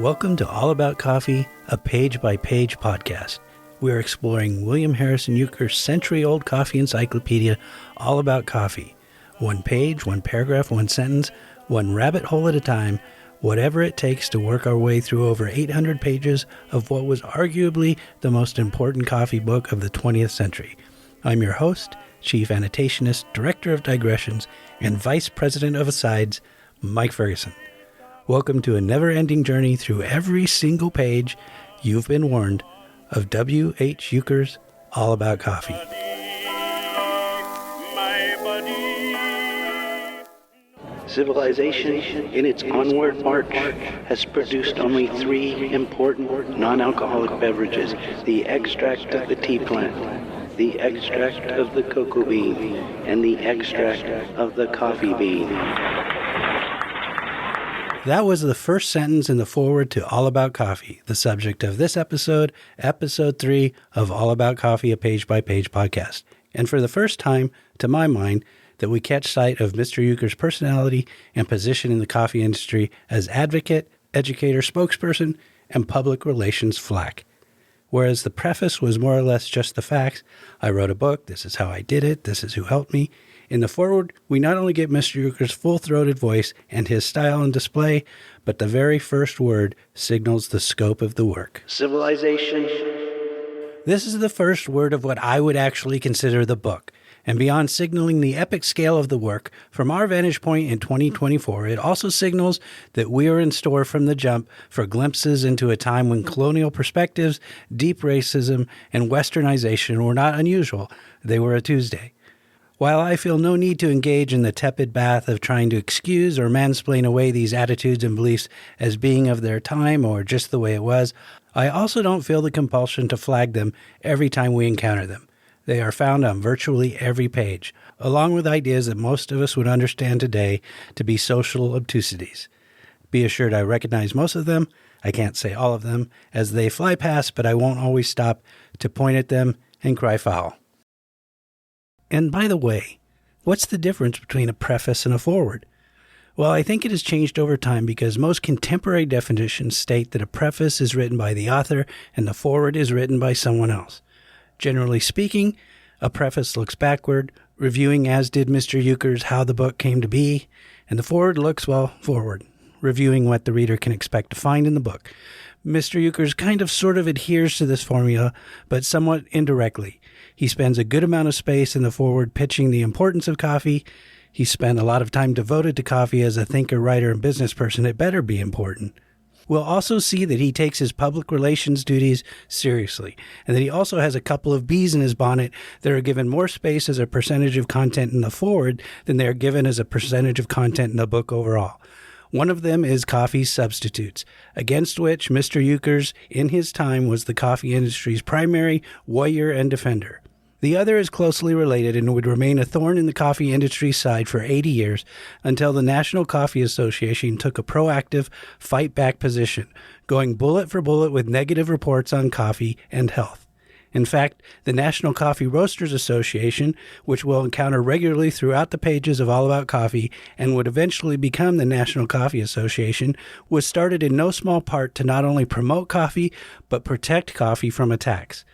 Welcome to All About Coffee, a page-by-page podcast. We are exploring William Harrison Ueker's century-old coffee encyclopedia, All About Coffee. One page, one paragraph, one sentence, one rabbit hole at a time, whatever it takes to work our way through over 800 pages of what was arguably the most important coffee book of the 20th century. I'm your host, Chief Annotationist, Director of Digressions, and Vice President of Asides, Mike Ferguson. Welcome to a never-ending journey through every single page, you've been warned, of W.H. Ueker's All About Coffee. Civilization, in its onward march, has produced only three important non-alcoholic beverages: the extract of the tea plant, the extract of the cocoa bean, and the extract of the coffee bean. That was the first sentence in the foreword to All About Coffee, the subject of this episode, episode 3 of All About Coffee, a page-by-page podcast. And for the first time, to my mind, that we catch sight of Mr. Ueker's personality and position in the coffee industry as advocate, educator, spokesperson, and public relations flack. Whereas the preface was more or less just the facts: I wrote a book, this is how I did it, this is who helped me. In the foreword, we not only get Mr. Ueker's full-throated voice and his style on display, but the very first word signals the scope of the work. Civilization. This is the first word of what I would actually consider the book. And beyond signaling the epic scale of the work, from our vantage point in 2024, it also signals that we are in store from the jump for glimpses into a time when colonial perspectives, deep racism, and westernization were not unusual. They were a Tuesday. While I feel no need to engage in the tepid bath of trying to excuse or mansplain away these attitudes and beliefs as being of their time or just the way it was, I also don't feel the compulsion to flag them every time we encounter them. They are found on virtually every page, along with ideas that most of us would understand today to be social obtusities. Be assured I recognize most of them. I can't say all of them as they fly past, but I won't always stop to point at them and cry foul. And by the way, what's the difference between a preface and a foreword? Well, I think it has changed over time because most contemporary definitions state that a preface is written by the author and the foreword is written by someone else. Generally speaking, a preface looks backward, reviewing, as did Mr. Ueker's, how the book came to be, and the foreword looks, forward, reviewing what the reader can expect to find in the book. Mr. Ueker's kind of sort of adheres to this formula, but somewhat indirectly. He spends a good amount of space in the foreword pitching the importance of coffee. He spent a lot of time devoted to coffee as a thinker, writer, and business person. It better be important. We'll also see that he takes his public relations duties seriously, and that he also has a couple of bees in his bonnet that are given more space as a percentage of content in the foreword than they are given as a percentage of content in the book overall. One of them is coffee substitutes, against which Mr. Ueker's, in his time, was the coffee industry's primary warrior and defender. The other is closely related and would remain a thorn in the coffee industry's side for 80 years until the National Coffee Association took a proactive fight-back position, going bullet for bullet with negative reports on coffee and health. In fact, the National Coffee Roasters Association, which we'll encounter regularly throughout the pages of All About Coffee and would eventually become the National Coffee Association, was started in no small part to not only promote coffee, but protect coffee from attacks.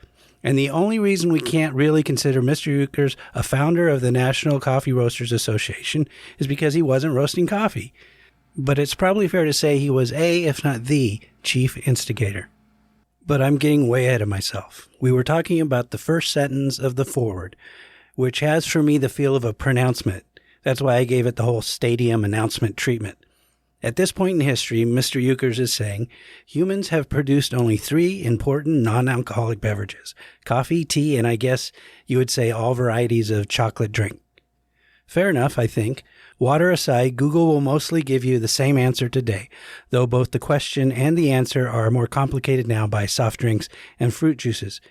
And the only reason we can't really consider Mr. Ueker's a founder of the National Coffee Roasters Association is because he wasn't roasting coffee. But it's probably fair to say he was if not the, chief instigator. But I'm getting way ahead of myself. We were talking about the first sentence of the foreword, which has for me the feel of a pronouncement. That's why I gave it the whole stadium announcement treatment. At this point in history, Mr. Ueker's is saying, humans have produced only three important non-alcoholic beverages: coffee, tea, and I guess you would say all varieties of chocolate drink. Fair enough, I think. Water aside, Google will mostly give you the same answer today, though both the question and the answer are more complicated now by soft drinks and fruit juices.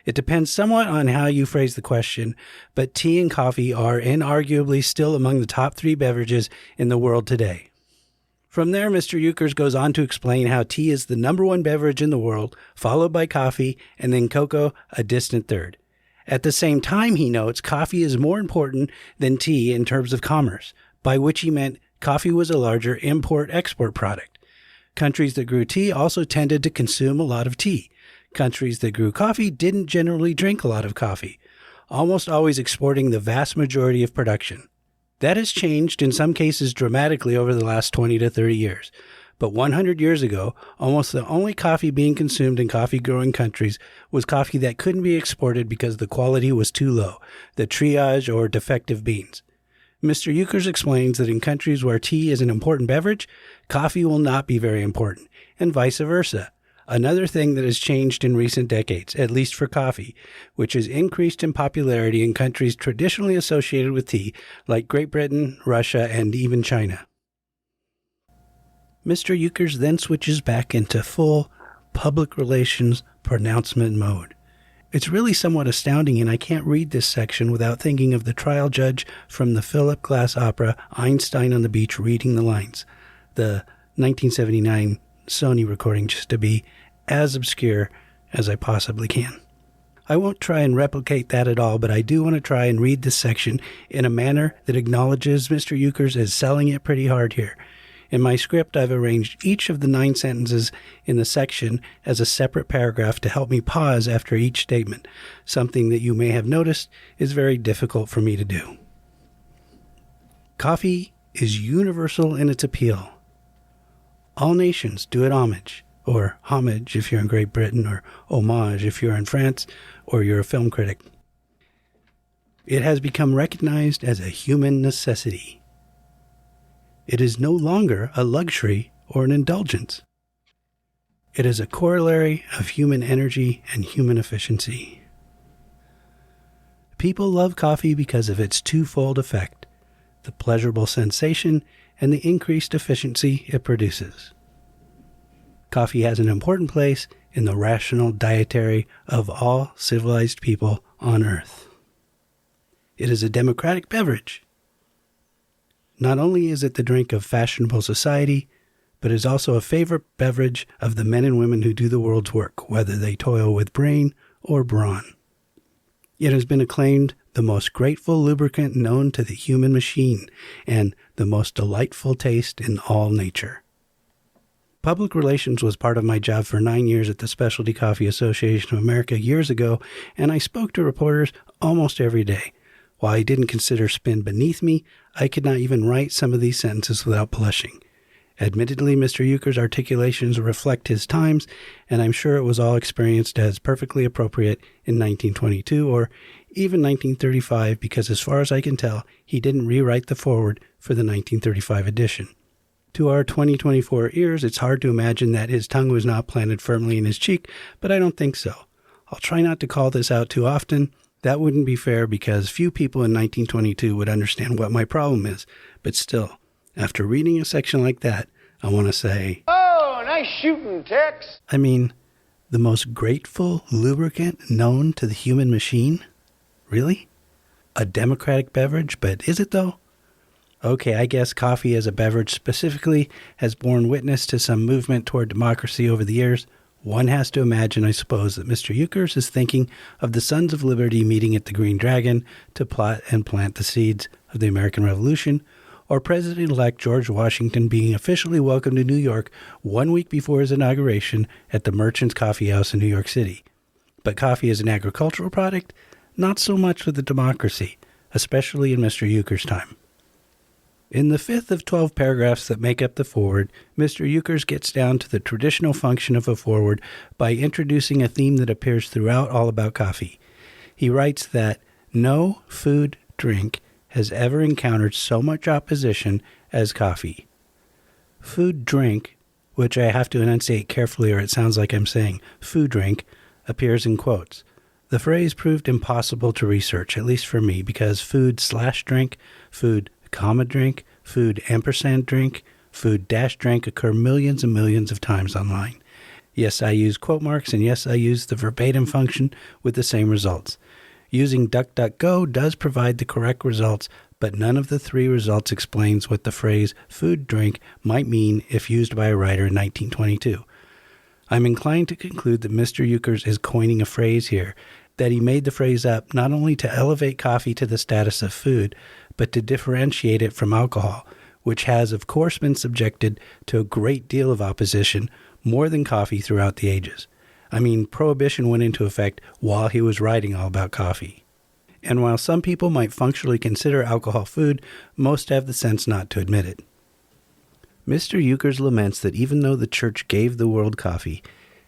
It depends somewhat on how you phrase the question, but tea and coffee are inarguably still among the top three beverages in the world today. From there, Mr. Ueker's goes on to explain how tea is the number one beverage in the world, followed by coffee, and then cocoa, a distant third. At the same time, he notes coffee is more important than tea in terms of commerce, by which he meant coffee was a larger import-export product. Countries that grew tea also tended to consume a lot of tea. Countries that grew coffee didn't generally drink a lot of coffee, almost always exporting the vast majority of production. That has changed in some cases dramatically over the last 20 to 30 years. But 100 years ago, almost the only coffee being consumed in coffee-growing countries was coffee that couldn't be exported because the quality was too low, the triage or defective beans. Mr. Euchers explains that in countries where tea is an important beverage, coffee will not be very important, and vice versa. Another thing that has changed in recent decades, at least for coffee, which has increased in popularity in countries traditionally associated with tea, like Great Britain, Russia, and even China. Mr. Euchers then switches back into full public relations pronouncement mode. It's really somewhat astounding, and I can't read this section without thinking of the trial judge from the Philip Glass opera Einstein on the Beach reading the lines, the 1979 Sony recording, just to be as obscure as I possibly can. I won't try and replicate that at all, but I do want to try and read this section in a manner that acknowledges Mr. Euchers as selling it pretty hard here. In my script, I've arranged each of the 9 sentences in the section as a separate paragraph to help me pause after each statement, something that you may have noticed is very difficult for me to do. Coffee is universal in its appeal. All nations do it homage, or homage if you're in Great Britain, or homage if you're in France, or you're a film critic. It has become recognized as a human necessity. It is no longer a luxury or an indulgence. It is a corollary of human energy and human efficiency. People love coffee because of its twofold effect, the pleasurable sensation and the increased efficiency it produces. Coffee has an important place in the rational dietary of all civilized people on Earth. It is a democratic beverage. Not only is it the drink of fashionable society, but is also a favorite beverage of the men and women who do the world's work, whether they toil with brain or brawn. It has been acclaimed the most grateful lubricant known to the human machine and the most delightful taste in all nature. Public relations was part of my job for 9 years at the Specialty Coffee Association of America years ago, and I spoke to reporters almost every day. While I didn't consider spin beneath me, I could not even write some of these sentences without blushing. Admittedly, Mr. Euchers' articulations reflect his times, and I'm sure it was all experienced as perfectly appropriate in 1922 or even 1935, because as far as I can tell, he didn't rewrite the foreword for the 1935 edition. To our 2024 ears, it's hard to imagine that his tongue was not planted firmly in his cheek, but I don't think so. I'll try not to call this out too often. That wouldn't be fair because few people in 1922 would understand what my problem is. But still, after reading a section like that, I want to say, "Oh, nice shooting, Tex." I mean, the most grateful lubricant known to the human machine? Really? A democratic beverage, but is it though? Okay, I guess coffee as a beverage specifically has borne witness to some movement toward democracy over the years. One has to imagine, I suppose, that Mr. Euchers is thinking of the Sons of Liberty meeting at the Green Dragon to plot and plant the seeds of the American Revolution, or President-elect George Washington being officially welcomed to New York 1 week before his inauguration at the Merchant's Coffee House in New York City. But coffee as an agricultural product, not so much with the democracy, especially in Mr. Euchers' time. In the 5th of 12 paragraphs that make up the foreword, Mr. Euchers gets down to the traditional function of a foreword by introducing a theme that appears throughout All About Coffee. He writes that no food drink has ever encountered so much opposition as coffee. Food drink, which I have to enunciate carefully or it sounds like I'm saying food drink, appears in quotes. The phrase proved impossible to research, at least for me, because food/drink, food comma drink, food ampersand drink, food dash drink occur millions and millions of times online. Yes, I use quote marks, and yes, I use the verbatim function with the same results. Using DuckDuckGo does provide the correct results, but none of the 3 results explains what the phrase food drink might mean if used by a writer in 1922. I'm inclined to conclude that Mr. Euchers is coining a phrase here, that he made the phrase up not only to elevate coffee to the status of food, but to differentiate it from alcohol, which has, of course, been subjected to a great deal of opposition, more than coffee, throughout the ages. I mean, Prohibition went into effect while he was writing all about coffee. And while some people might functionally consider alcohol food, most have the sense not to admit it. Mr. Euchers laments that even though the church gave the world coffee,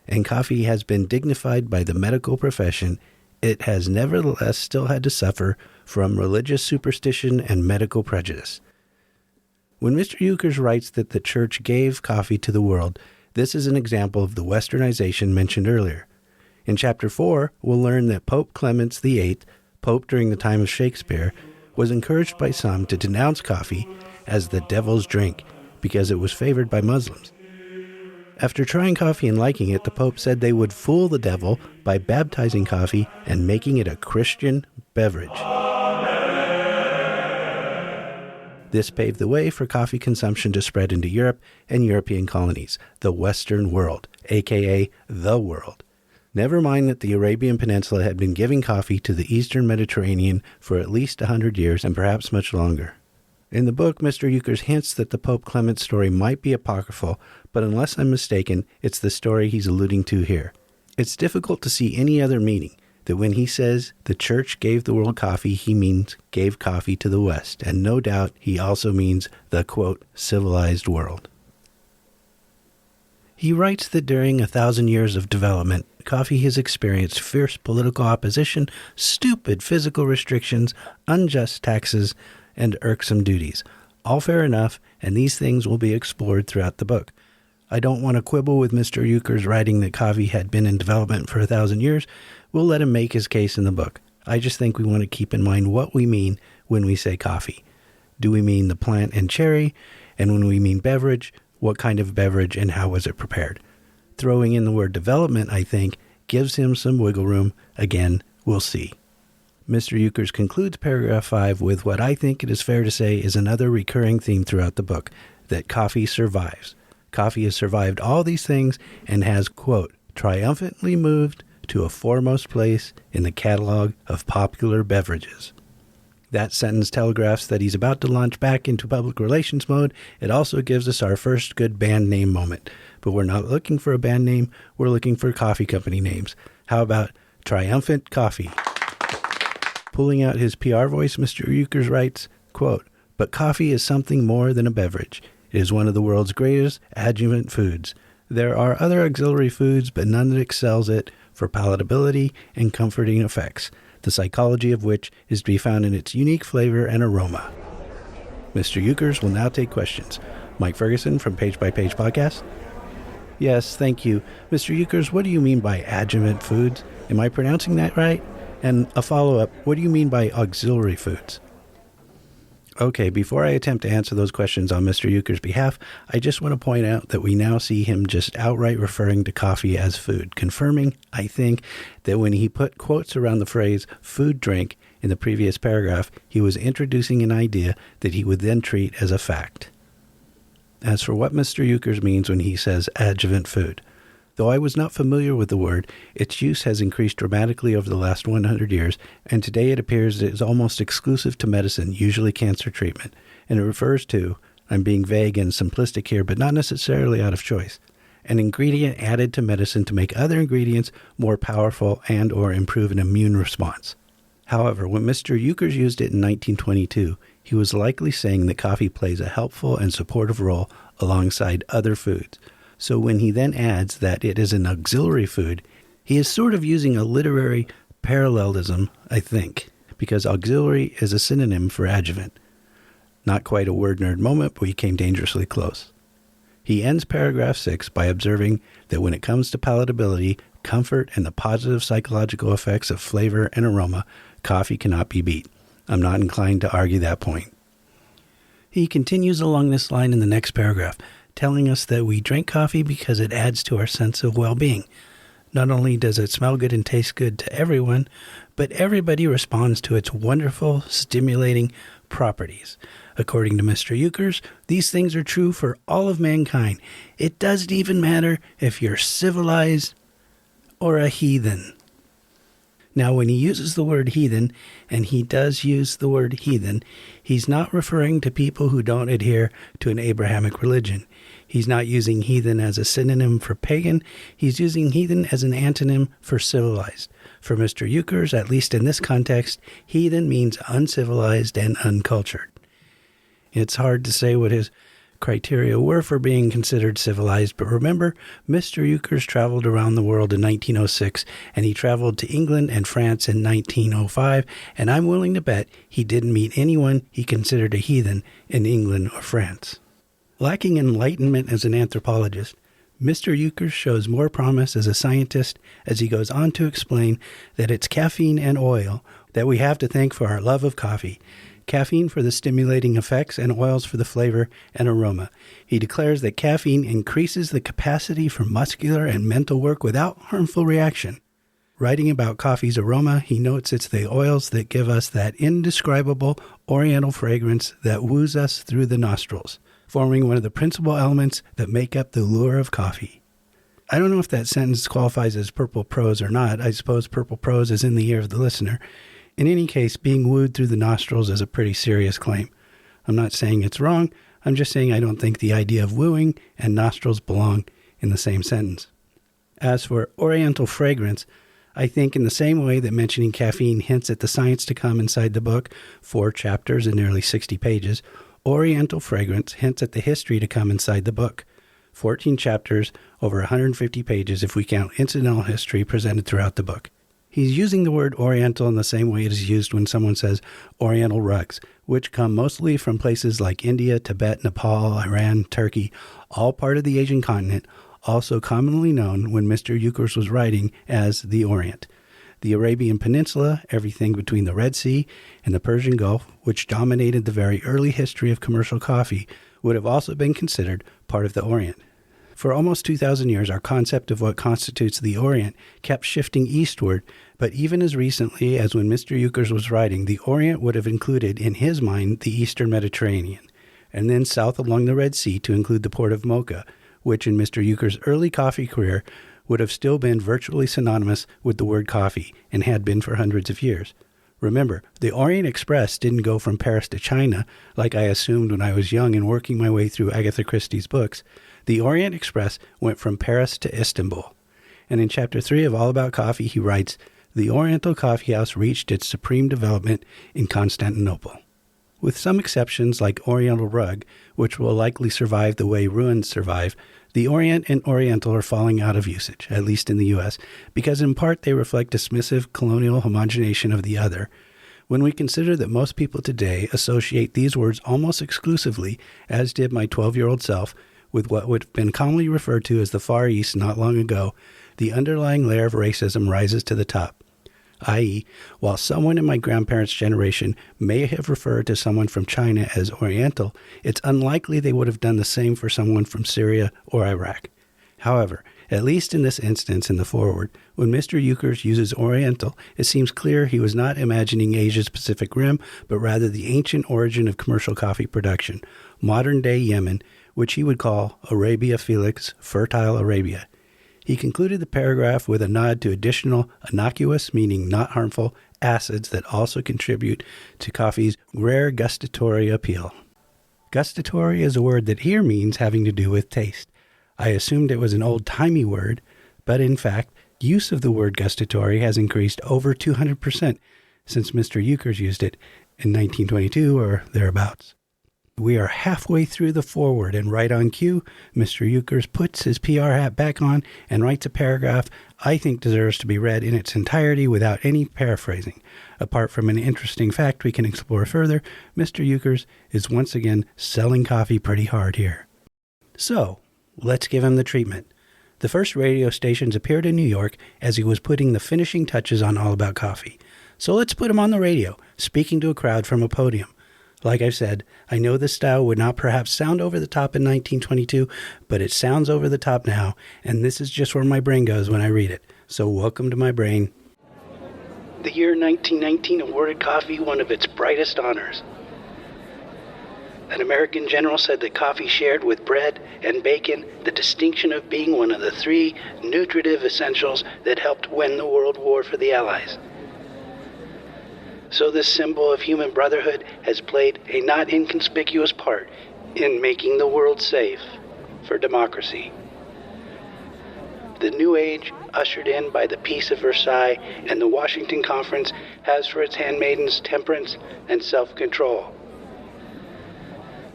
and coffee has been dignified by the medical profession, it has nevertheless still had to suffer from religious superstition and medical prejudice. When Mr. Euchers writes that the church gave coffee to the world, this is an example of the westernization mentioned earlier. In Chapter 4, we'll learn that Pope Clement VIII, Pope during the time of Shakespeare, was encouraged by some to denounce coffee as the devil's drink because it was favored by Muslims. After trying coffee and liking it, the Pope said they would fool the devil by baptizing coffee and making it a Christian beverage. This paved the way for coffee consumption to spread into Europe and European colonies, the Western world, aka the world. Never mind that the Arabian Peninsula had been giving coffee to the Eastern Mediterranean for at least 100 years and perhaps much longer. In the book, Mr. Euchers hints that the Pope Clement story might be apocryphal, but unless I'm mistaken, it's the story he's alluding to here. It's difficult to see any other meaning, that when he says the church gave the world coffee, he means gave coffee to the West, and no doubt he also means the, quote, civilized world. He writes that during 1,000 years of development, coffee has experienced fierce political opposition, stupid physical restrictions, unjust taxes, and irksome duties. All fair enough, and these things will be explored throughout the book. I don't want to quibble with Mr. Euchers writing that coffee had been in development for 1,000 years. We'll let him make his case in the book. I just think we want to keep in mind what we mean when we say coffee. Do we mean the plant and cherry? And when we mean beverage, what kind of beverage and how was it prepared? Throwing in the word development, I think, gives him some wiggle room. Again, we'll see. Mr. Euchers concludes paragraph 5 with what I think it is fair to say is another recurring theme throughout the book, that coffee survives. Coffee has survived all these things and has, quote, triumphantly moved to a foremost place in the catalog of popular beverages. That sentence telegraphs that he's about to launch back into public relations mode. It also gives us our first good band name moment. But we're not looking for a band name, we're looking for coffee company names. How about Triumphant Coffee? Pulling out his PR voice, Mr. Euchers writes, quote, but coffee is something more than a beverage. It is one of the world's greatest adjuvant foods. There are other auxiliary foods, but none that excels it for palatability and comforting effects, the psychology of which is to be found in its unique flavor and aroma. Mr. Euchers will now take questions. Mike Ferguson from Page by Page Podcast. Yes, thank you. Mr. Euchers, what do you mean by adjuvant foods? Am I pronouncing that right? And a follow-up, what do you mean by auxiliary foods? Okay, before I attempt to answer those questions on Mr. Euchers' behalf, I just want to point out that we now see him just outright referring to coffee as food, confirming, I think, that when he put quotes around the phrase food drink in the previous paragraph, he was introducing an idea that he would then treat as a fact. As for what Mr. Euchers means when he says adjuvant food, though I was not familiar with the word, its use has increased dramatically over the last 100 years, and today it appears it is almost exclusive to medicine, usually cancer treatment, and it refers to, I'm being vague and simplistic here, but not necessarily out of choice, an ingredient added to medicine to make other ingredients more powerful and or improve an immune response. However, when Mr. Euchers used it in 1922, he was likely saying that coffee plays a helpful and supportive role alongside other foods. So when he then adds that it is an auxiliary food, he is sort of using a literary parallelism, I think, because auxiliary is a synonym for adjuvant. Not quite a word nerd moment, but he came dangerously close. He ends paragraph 6 by observing that when it comes to palatability, comfort, and the positive psychological effects of flavor and aroma, coffee cannot be beat. I'm not inclined to argue that point. He continues along this line in the next paragraph, telling us that we drink coffee because it adds to our sense of well-being. Not only does it smell good and taste good to everyone, but everybody responds to its wonderful, stimulating properties. According to Mr. Euchers, these things are true for all of mankind. It doesn't even matter if you're civilized or a heathen. Now, when he uses the word heathen, and he does use the word heathen, he's not referring to people who don't adhere to an Abrahamic religion. He's not using heathen as a synonym for pagan. He's using heathen as an antonym for civilized. For Mr. Euchers, at least in this context, heathen means uncivilized and uncultured. It's hard to say what his criteria were for being considered civilized, but remember, Mr. Euchers traveled around the world in 1906, and he traveled to England and France in 1905, and I'm willing to bet he didn't meet anyone he considered a heathen in England or France. Lacking enlightenment as an anthropologist, Mr. Euchers shows more promise as a scientist as he goes on to explain that it's caffeine and oil that we have to thank for our love of coffee. Caffeine for the stimulating effects and oils for the flavor and aroma. He declares that caffeine increases the capacity for muscular and mental work without harmful reaction. Writing about coffee's aroma, he notes it's the oils that give us that indescribable oriental fragrance that woos us through the nostrils, forming one of the principal elements that make up the lure of coffee. I don't know if that sentence qualifies as purple prose or not. I suppose purple prose is in the ear of the listener. In any case, being wooed through the nostrils is a pretty serious claim. I'm not saying it's wrong. I'm just saying I don't think the idea of wooing and nostrils belong in the same sentence. As for oriental fragrance, I think in the same way that mentioning caffeine hints at the science to come inside the book, 4 chapters and nearly 60 pages, oriental fragrance hints at the history to come inside the book. 14 chapters, over 150 pages if we count incidental history presented throughout the book. He's using the word oriental in the same way it is used when someone says oriental rugs, which come mostly from places like India, Tibet, Nepal, Iran, Turkey, all part of the Asian continent, also commonly known when Mr. Euchers was writing as the Orient. The Arabian Peninsula, everything between the Red Sea and the Persian Gulf, which dominated the very early history of commercial coffee, would have also been considered part of the Orient. For almost 2,000 years, our concept of what constitutes the Orient kept shifting eastward, but even as recently as when Mr. Euchers was writing, the Orient would have included, in his mind, the Eastern Mediterranean, and then south along the Red Sea to include the port of Mocha, which in Mr. Euchers' early coffee career would have still been virtually synonymous with the word coffee and had been for hundreds of years. Remember, the Orient Express didn't go from Paris to China, like I assumed when I was young and working my way through Agatha Christie's books. The Orient Express went from Paris to Istanbul. And in Chapter 3 of All About Coffee, he writes, "The Oriental Coffee House reached its supreme development in Constantinople." With some exceptions like Oriental Rug, which will likely survive the way ruins survive, the Orient and Oriental are falling out of usage, at least in the U.S., because in part they reflect dismissive colonial homogenization of the other. When we consider that most people today associate these words almost exclusively, as did my 12-year-old self, with what would have been commonly referred to as the Far East not long ago, the underlying layer of racism rises to the top. I.e., while someone in my grandparents' generation may have referred to someone from China as Oriental, it's unlikely they would have done the same for someone from Syria or Iraq. However, at least in this instance in the foreword, when Mr. Euchers uses Oriental, it seems clear he was not imagining Asia's Pacific Rim, but rather the ancient origin of commercial coffee production, modern-day Yemen, which he would call Arabia Felix, fertile Arabia. He concluded the paragraph with a nod to additional innocuous, meaning not harmful, acids that also contribute to coffee's rare gustatory appeal. Gustatory is a word that here means having to do with taste. I assumed it was an old-timey word, but in fact, use of the word gustatory has increased over 200% since Mr. Euchers used it in 1922 or thereabouts. We are halfway through the foreword, and right on cue, Mr. Euchers puts his PR hat back on and writes a paragraph I think deserves to be read in its entirety without any paraphrasing. Apart from an interesting fact we can explore further, Mr. Euchers is once again selling coffee pretty hard here. So, let's give him the treatment. The first radio stations appeared in New York as he was putting the finishing touches on All About Coffee. So let's put him on the radio, speaking to a crowd from a podium. Like I've said, I know this style would not perhaps sound over the top in 1922, but it sounds over the top now, and this is just where my brain goes when I read it. So welcome to my brain. The year 1919 awarded coffee one of its brightest honors. An American general said that coffee shared with bread and bacon the distinction of being one of the 3 nutritive essentials that helped win the World War for the Allies. So this symbol of human brotherhood has played a not inconspicuous part in making the world safe for democracy. The New Age, ushered in by the Peace of Versailles and the Washington Conference, has for its handmaidens temperance and self-control.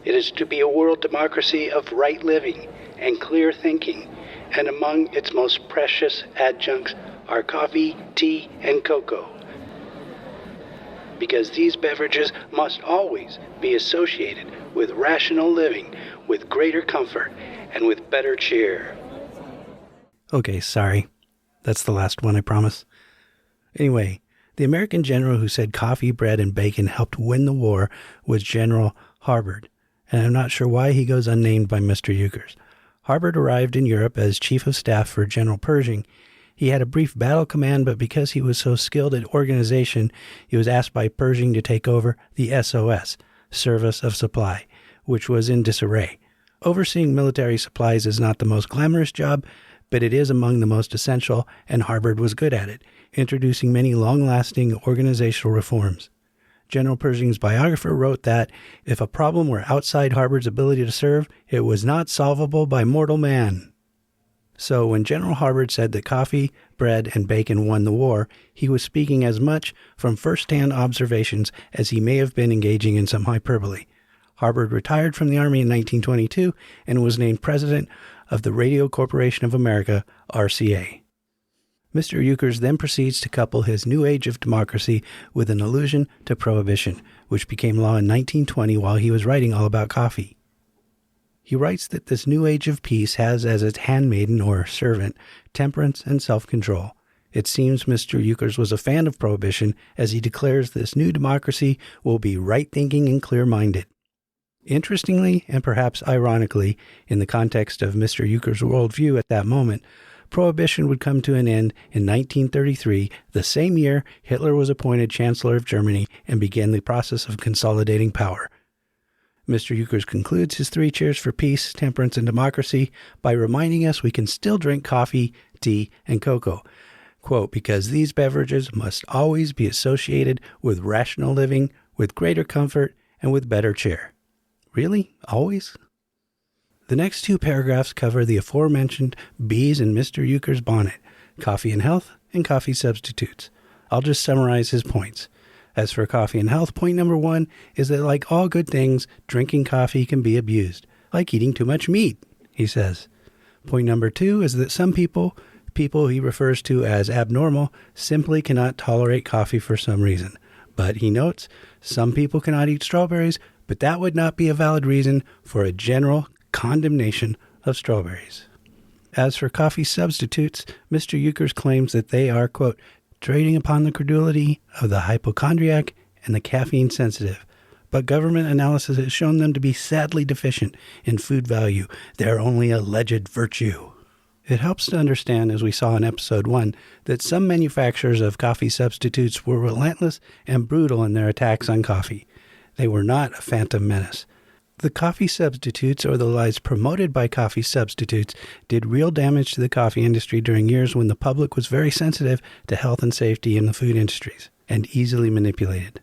It is to be a world democracy of right living and clear thinking, and among its most precious adjuncts are coffee, tea, and cocoa. Because these beverages must always be associated with rational living, with greater comfort, and with better cheer. Okay, sorry. That's the last one, I promise. Anyway, the American general who said coffee, bread, and bacon helped win the war was General Harbord, and I'm not sure why he goes unnamed by Mr. Euchers. Harbord arrived in Europe as chief of staff for General Pershing. He had a brief battle command, but because he was so skilled at organization, he was asked by Pershing to take over the SOS, Service of Supply, which was in disarray. Overseeing military supplies is not the most glamorous job, but it is among the most essential, and Harbord was good at it, introducing many long-lasting organizational reforms. General Pershing's biographer wrote that if a problem were outside Harbord's ability to serve, it was not solvable by mortal man. So when General Harbord said that coffee, bread, and bacon won the war, he was speaking as much from first-hand observations as he may have been engaging in some hyperbole. Harbord retired from the Army in 1922 and was named president of the Radio Corporation of America, RCA. Mr. Euchers then proceeds to couple his new age of democracy with an allusion to prohibition, which became law in 1920 while he was writing all about coffee. He writes that this new age of peace has as its handmaiden or servant temperance and self-control. It seems Mr. Euchers was a fan of prohibition, as he declares this new democracy will be right-thinking and clear-minded. Interestingly, and perhaps ironically, in the context of Mr. Euchers' worldview at that moment, prohibition would come to an end in 1933, the same year Hitler was appointed Chancellor of Germany and began the process of consolidating power. Mr. Euchers concludes his 3 cheers for peace, temperance, and democracy by reminding us we can still drink coffee, tea, and cocoa. Quote, because these beverages must always be associated with rational living, with greater comfort, and with better cheer. Really? Always? The next 2 paragraphs cover the aforementioned bees in Mr. Euchers' bonnet, coffee and health, and coffee substitutes. I'll just summarize his points. As for coffee and health, point number 1 is that like all good things, drinking coffee can be abused, like eating too much meat, he says. Point number 2 is that some people he refers to as abnormal, simply cannot tolerate coffee for some reason. But he notes, some people cannot eat strawberries, but that would not be a valid reason for a general condemnation of strawberries. As for coffee substitutes, Mr. Euchers claims that they are, quote, trading upon the credulity of the hypochondriac and the caffeine sensitive. But government analysis has shown them to be sadly deficient in food value. They are only alleged virtue. It helps to understand, as we saw in episode 1, that some manufacturers of coffee substitutes were relentless and brutal in their attacks on coffee. They were not a phantom menace. The coffee substitutes, or the lies promoted by coffee substitutes, did real damage to the coffee industry during years when the public was very sensitive to health and safety in the food industries, and easily manipulated.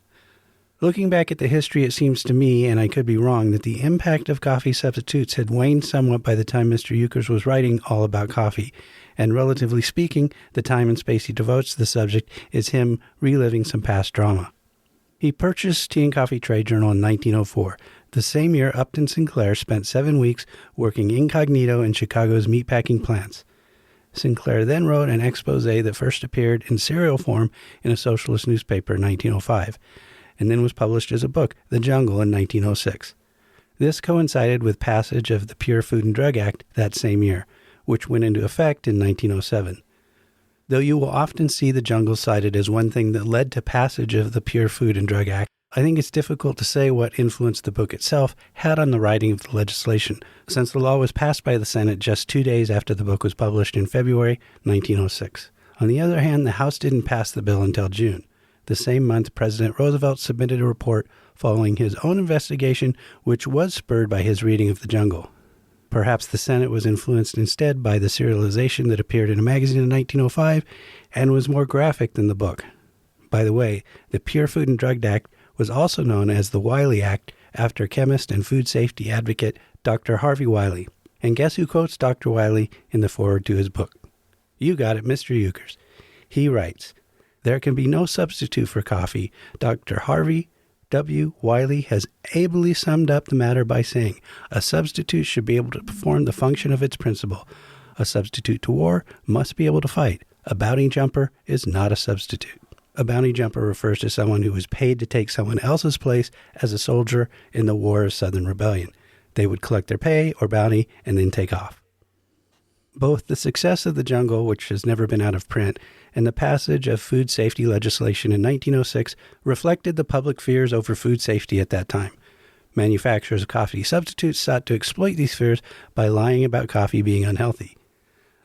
Looking back at the history, it seems to me, and I could be wrong, that the impact of coffee substitutes had waned somewhat by the time Mr. Euchers was writing all about coffee, and relatively speaking, the time and space he devotes to the subject is him reliving some past drama. He purchased Tea and Coffee Trade Journal in 1904. The same year, Upton Sinclair spent 7 weeks working incognito in Chicago's meatpacking plants. Sinclair then wrote an expose that first appeared in serial form in a socialist newspaper in 1905, and then was published as a book, The Jungle, in 1906. This coincided with passage of the Pure Food and Drug Act that same year, which went into effect in 1907. Though you will often see The Jungle cited as one thing that led to passage of the Pure Food and Drug Act, I think it's difficult to say what influence the book itself had on the writing of the legislation, since the law was passed by the Senate just 2 days after the book was published in February 1906. On the other hand, the House didn't pass the bill until June. The same month, President Roosevelt submitted a report following his own investigation, which was spurred by his reading of The Jungle. Perhaps the Senate was influenced instead by the serialization that appeared in a magazine in 1905 and was more graphic than the book. By the way, the Pure Food and Drug Act was also known as the Wiley Act after chemist and food safety advocate Dr. Harvey Wiley. And guess who quotes Dr. Wiley in the foreword to his book? You got it, Mr. Euchers. He writes, "There can be no substitute for coffee. Dr. Harvey W. Wiley has ably summed up the matter by saying, a substitute should be able to perform the function of its principle. A substitute to war must be able to fight. A bounty jumper is not a substitute." A bounty jumper refers to someone who was paid to take someone else's place as a soldier in the War of Southern Rebellion. They would collect their pay or bounty and then take off. Both the success of The Jungle, which has never been out of print, and the passage of food safety legislation in 1906 reflected the public fears over food safety at that time. Manufacturers of coffee substitutes sought to exploit these fears by lying about coffee being unhealthy.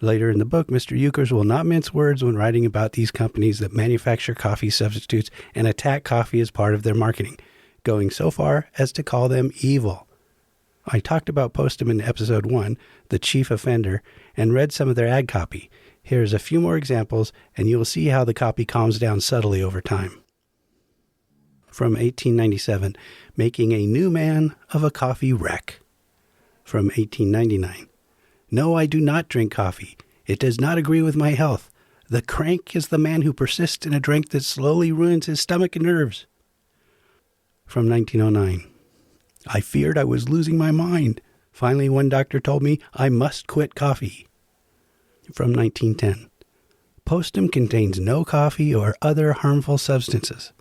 Later in the book, Mr. Euchers will not mince words when writing about these companies that manufacture coffee substitutes and attack coffee as part of their marketing, going so far as to call them evil. I talked about Postum in episode 1, The Chief Offender, and read some of their ad copy. Here's a few more examples, and you will see how the copy calms down subtly over time. From 1897, Making a New Man of a Coffee Wreck. From 1899, No, I do not drink coffee. It does not agree with my health. The crank is the man who persists in a drink that slowly ruins his stomach and nerves. From 1909, I feared I was losing my mind. Finally, one doctor told me I must quit coffee. From 1910, Postum contains no coffee or other harmful substances.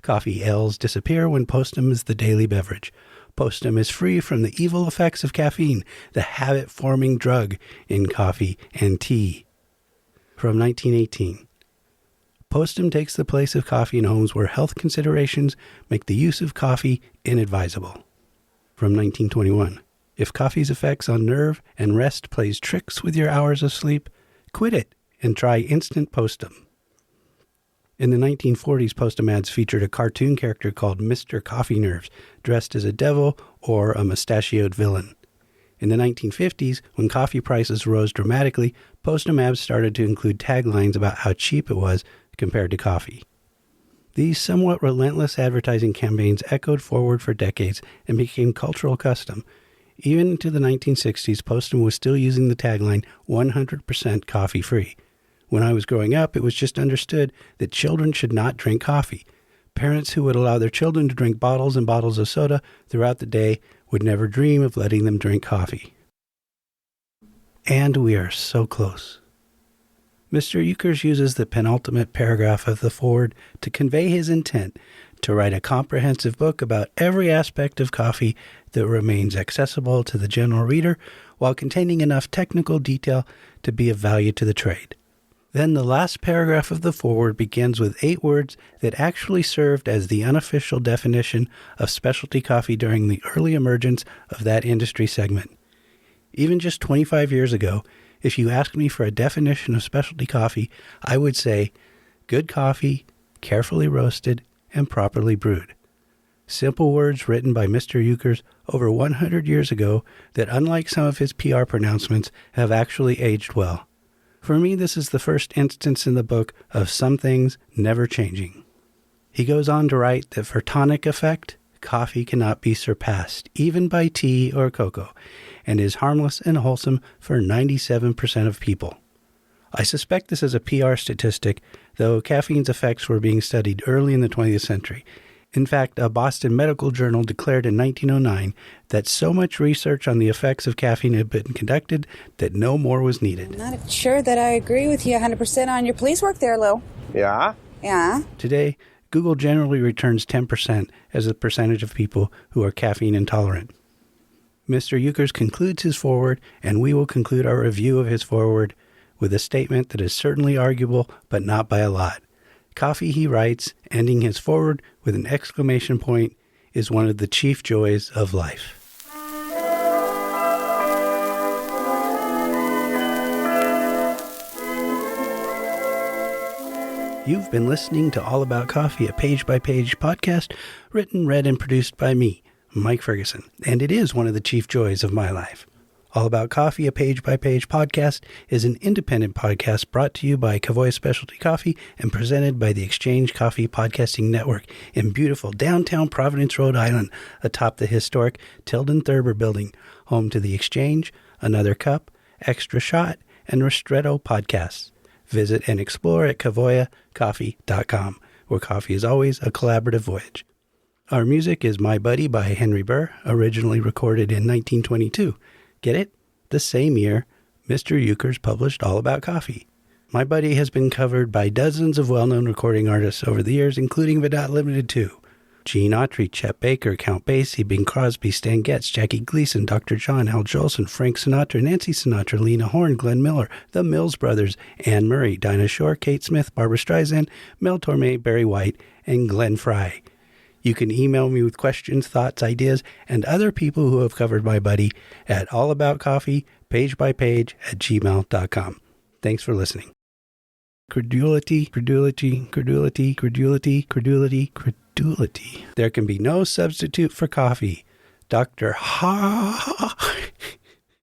Coffee ails disappear when Postum is the daily beverage. Postum is free from the evil effects of caffeine, the habit-forming drug in coffee and tea. From 1918, Postum takes the place of coffee in homes where health considerations make the use of coffee inadvisable. From 1921, if coffee's effects on nerve and rest plays tricks with your hours of sleep, quit it and try instant Postum. In the 1940s, Postum ads featured a cartoon character called Mr. Coffee Nerves, dressed as a devil or a mustachioed villain. In the 1950s, when coffee prices rose dramatically, Postum ads started to include taglines about how cheap it was compared to coffee. These somewhat relentless advertising campaigns echoed forward for decades and became cultural custom. Even into the 1960s, Postum was still using the tagline, 100% coffee-free. When I was growing up, it was just understood that children should not drink coffee. Parents who would allow their children to drink bottles and bottles of soda throughout the day would never dream of letting them drink coffee. And we are so close. Mr. Euchers uses the penultimate paragraph of the foreword to convey his intent to write a comprehensive book about every aspect of coffee that remains accessible to the general reader while containing enough technical detail to be of value to the trade. Then the last paragraph of the foreword begins with 8 words that actually served as the unofficial definition of specialty coffee during the early emergence of that industry segment. Even just 25 years ago, if you asked me for a definition of specialty coffee, I would say, good coffee, carefully roasted, and properly brewed. Simple words written by Mr. Euchers over 100 years ago that, unlike some of his PR pronouncements, have actually aged well. For me, this is the first instance in the book of some things never changing. He goes on to write that for tonic effect, coffee cannot be surpassed, even by tea or cocoa, and is harmless and wholesome for 97% of people. I suspect this is a PR statistic, though caffeine's effects were being studied early in the 20th century. In fact, a Boston medical journal declared in 1909 that so much research on the effects of caffeine had been conducted that no more was needed. I'm not sure that I agree with you 100% on your police work there, Lou. Yeah? Yeah? Today, Google generally returns 10% as a percentage of people who are caffeine intolerant. Mr. Euchers concludes his foreword, and we will conclude our review of his foreword with a statement that is certainly arguable, but not by a lot. Coffee, he writes, ending his foreword with an exclamation point, is one of the chief joys of life. You've been listening to All About Coffee, a page-by-page podcast written, read, and produced by me, Mike Ferguson, and it is one of the chief joys of my life. All About Coffee, a page-by-page podcast, is an independent podcast brought to you by Kavoya Specialty Coffee and presented by the Exchange Coffee Podcasting Network in beautiful downtown Providence, Rhode Island, atop the historic Tilden Thurber Building, home to the Exchange, Another Cup, Extra Shot, and Ristretto podcasts. Visit and explore at KavoyaCoffee.com, where coffee is always a collaborative voyage. Our music is My Buddy by Henry Burr, originally recorded in 1922. Get it? The same year Mr. Euchers published All About Coffee. My Buddy has been covered by dozens of well-known recording artists over the years, including but not limited to Gene Autry, Chet Baker, Count Basie, Bing Crosby, Stan Getz, Jackie Gleason, Dr. John, Al Jolson, Frank Sinatra, Nancy Sinatra, Lena Horne, Glenn Miller, The Mills Brothers, Anne Murray, Dinah Shore, Kate Smith, Barbara Streisand, Mel Torme, Barry White, and Glenn Fry. You can email me with questions, thoughts, ideas, and other people who have covered My Buddy at allaboutcoffee, page-by-page@gmail.com. Thanks for listening. Credulity. There can be no substitute for coffee. Dr.